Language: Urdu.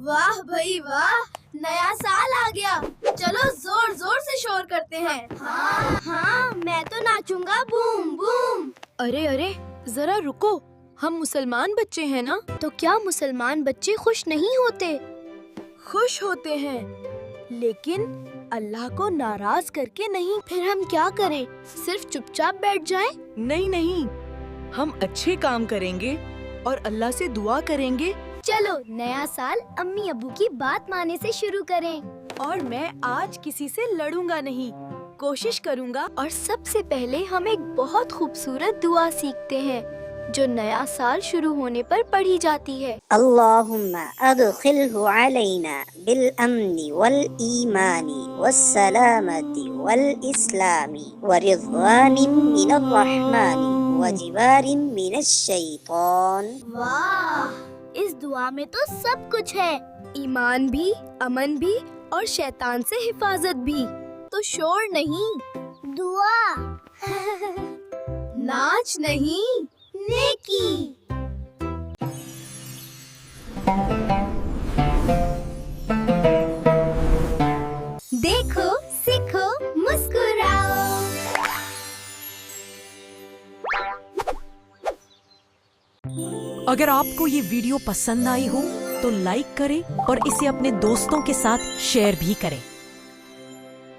واہ بھائی واہ، نیا سال آ گیا، چلو زور زور سے شور کرتے ہیں۔ ہاں میں تو ناچوں گا بوم بوم۔ ارے ذرا رکو، ہم مسلمان بچے ہیں نا؟ تو کیا مسلمان بچے خوش نہیں ہوتے؟ خوش ہوتے ہیں، لیکن اللہ کو ناراض کر کے نہیں۔ پھر ہم کیا کریں؟ صرف چپ چاپ بیٹھ جائیں؟ نہیں، ہم اچھے کام کریں گے اور اللہ سے دعا کریں گے۔ چلو نیا سال امی ابو کی بات ماننے سے شروع کریں۔ اور میں آج کسی سے لڑوں گا نہیں، کوشش کروں گا۔ اور سب سے پہلے ہم ایک بہت خوبصورت دعا سیکھتے ہیں جو نیا سال شروع ہونے پر پڑھی جاتی ہے۔ اللهم ادخله علينا بالامن والايمان والسلامة والاسلام ورضوان من الرحمن وجبار من الشيطان۔ واہ، اس دعا میں تو سب کچھ ہے، ایمان بھی، امن بھی اور شیطان سے حفاظت بھی۔ تو شور نہیں، دعا ناچ نہیں، نیکی۔ دیکھو، سیکھو، مسکراؤ۔ اگر آپ کو یہ ویڈیو پسند آئی ہو تو لائک کریں اور اسے اپنے دوستوں کے ساتھ شیئر بھی کریں۔